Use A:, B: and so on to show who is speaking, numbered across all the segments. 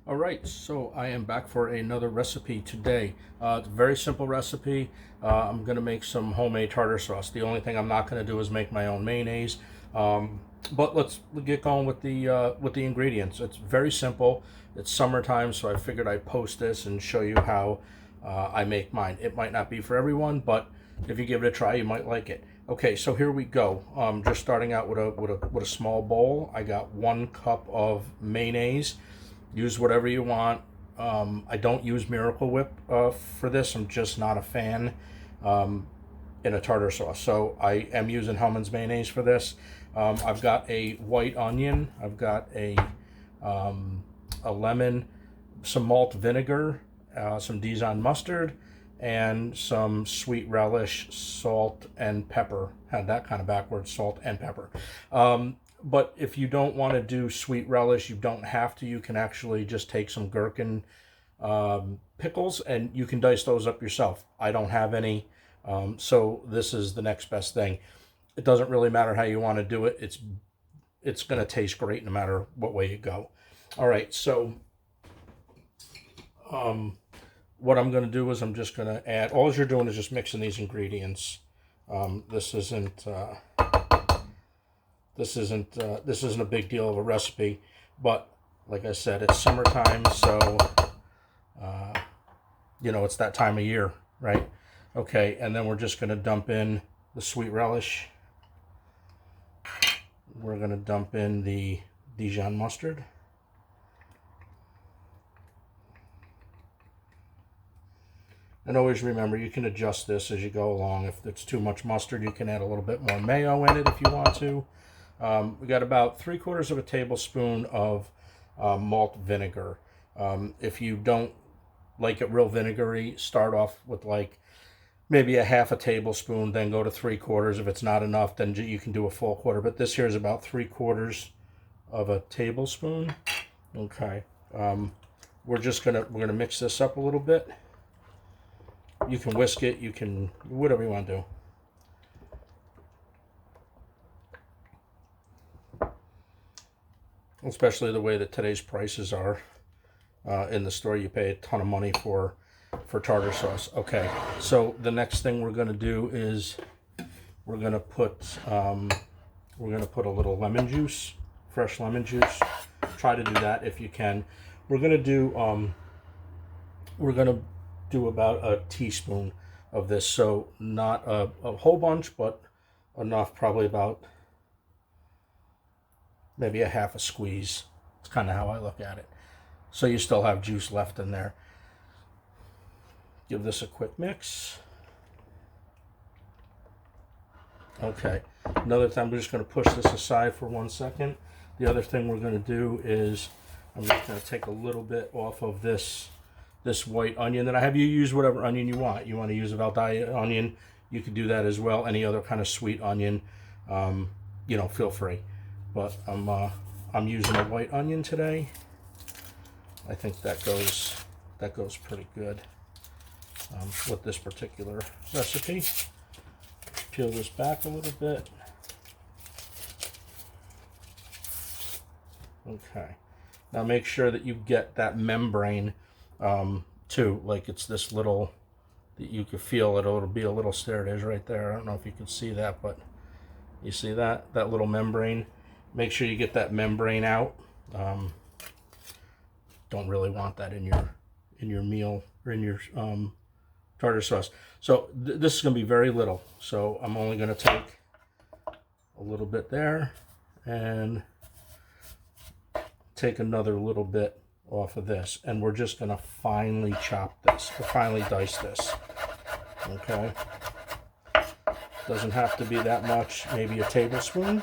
A: All right, so I am back for another recipe today. It's a very simple recipe. I'm going to make some homemade tartar sauce. The only thing I'm not going to do is make my own mayonnaise. But let's get going with the ingredients. It's very simple. It's summertime, so I figured I'd post this and show you how I make mine. It might not be for everyone, but if you give it a try, you might like it. Okay, so here we go. Just starting out with a small bowl. I got 1 cup of mayonnaise. Use whatever you want. I don't use Miracle Whip for this. I'm just not a fan in a tartar sauce. So I am using Hellmann's mayonnaise for this. I've got a white onion. I've got a lemon, some malt vinegar, some Dijon mustard, and some sweet relish, salt, and pepper. Had that kind of backwards, salt and pepper. But if you don't want to do sweet relish, you don't have to. You can actually just take some gherkin pickles and you can dice those up yourself. I don't have any, so this is the next best thing. It doesn't really matter how you want to do it. It's going to taste great no matter what way you go. All right, so what I'm going to do is I'm just going to add, all you're doing is just mixing these ingredients. This isn't a big deal of a recipe, but like I said, it's summertime, so you know, it's that time of year, right? Okay, and then we're just going to dump in the sweet relish. We're going to dump in the Dijon mustard. And always remember, you can adjust this as you go along. If it's too much mustard, you can add a little bit more mayo in it if you want to. We got about 3/4 of a tablespoon of malt vinegar. If you don't like it real vinegary, start off with like maybe a 1/2 tablespoon, then go to 3/4. If it's not enough, then you can do a full quarter. But this here is about 3/4 of a tablespoon. Okay. We're gonna mix this up a little bit. You can whisk it. You can whatever you want to do. Especially the way that today's prices are in the store, you pay a ton of money for tartar sauce. Okay, so the next thing we're going to do is we're going to put a little lemon juice, fresh lemon juice. Try to do that if you can. We're going to do about a teaspoon of this, so not a whole bunch, but enough, probably about maybe a 1/2 squeeze. It's kind of how I look at it. So you still have juice left in there. Give this a quick mix. Okay, another time we're just going to push this aside for 1 second. The other thing we're going to do is I'm just going to take a little bit off of this white onion that I have. You use whatever onion you want. You want to use a Valdaya onion, you could do that as well. Any other kind of sweet onion, you know, feel free. But I'm using a white onion today. I think that goes pretty good with this particular recipe. Peel this back a little bit. Okay. Now make sure that you get that membrane too. Like it's this little that you can feel it. It'll be a little. There it is right there. I don't know if you can see that, but you see that little membrane. Make sure you get that membrane out. Don't really want that in your meal or in your tartar sauce. So this is going to be very little. So I'm only going to take a little bit there and take another little bit off of this. And we're just going to finely chop this, or finely dice this. Okay. Doesn't have to be that much, maybe a tablespoon.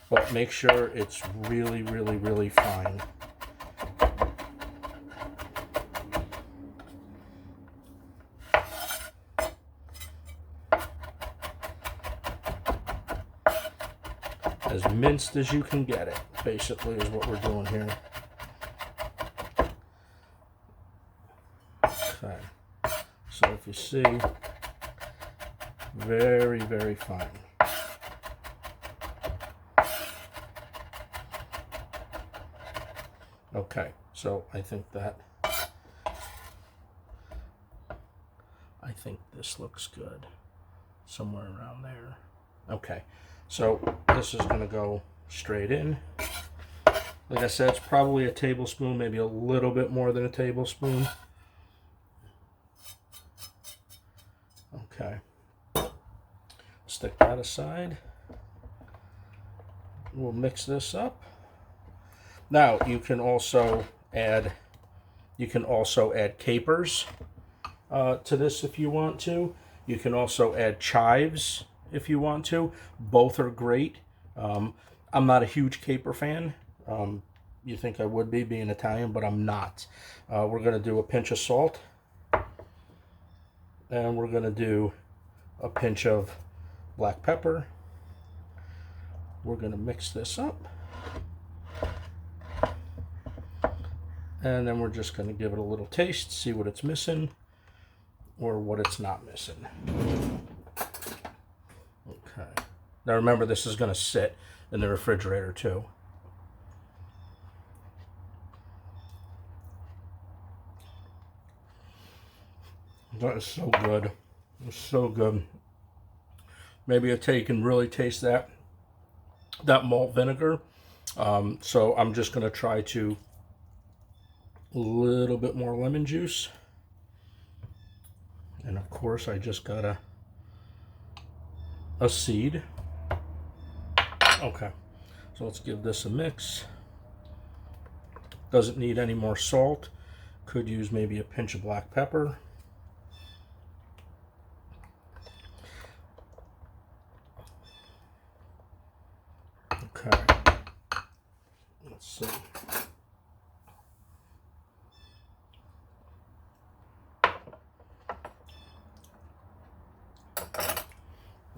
A: But make sure it's really, really, really fine. As minced as you can get it, basically, is what we're doing here. Okay. So if you see, very, very fine. Okay, so I think this looks good. Somewhere around there. Okay, so this is going to go straight in. Like I said, it's probably a tablespoon, maybe a little bit more than a tablespoon. Okay. Stick that aside. We'll mix this up. Now you can also add capers to this if you want to. You can also add chives if you want to. Both are great. I'm not a huge caper fan. You think I would be, being Italian, but I'm not. We're going to do a pinch of salt. And we're going to do a pinch of black pepper. We're going to mix this up. And then we're just going to give it a little taste, see what it's missing or what it's not missing. Okay. Now remember, this is going to sit in the refrigerator too. That is so good. It's so good. Maybe you can really taste that malt vinegar. So I'm just going to try to a little bit more lemon juice. And of course, I just got a seed. Okay, so let's give this a mix. Doesn't need any more salt. Could use maybe a pinch of black pepper. Okay, let's see.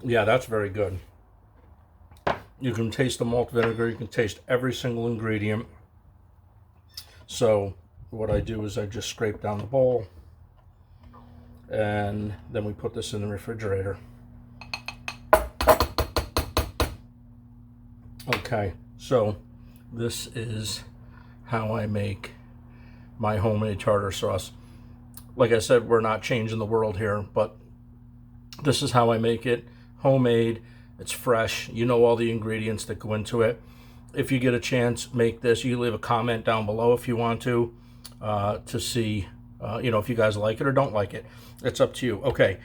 A: Yeah, that's very good. You can taste the malt vinegar. You can taste every single ingredient. So what I do is I just scrape down the bowl, and then we put this in the refrigerator. Okay, so this is how I make my homemade tartar sauce. Like I said, we're not changing the world here, but this is how I make it. Homemade, it's fresh. You know all the ingredients that go into it. If you get a chance, make this. You leave a comment down below if you want to see, if you guys like it or don't like it. It's up to you. Okay,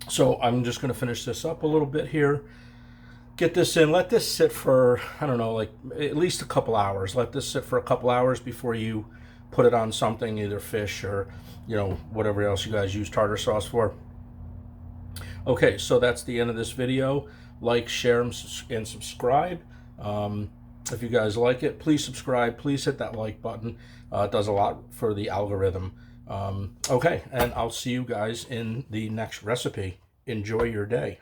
A: so I'm just going to finish this up a little bit here. Get this in. Let this sit for, I don't know, like at least a couple hours. Let this sit for a couple hours before you put it on something, either fish or, whatever else you guys use tartar sauce for. Okay, so that's the end of this video. Like, share, and subscribe. If you guys like it, please subscribe. Please hit that like button. It does a lot for the algorithm. Okay, and I'll see you guys in the next recipe. Enjoy your day.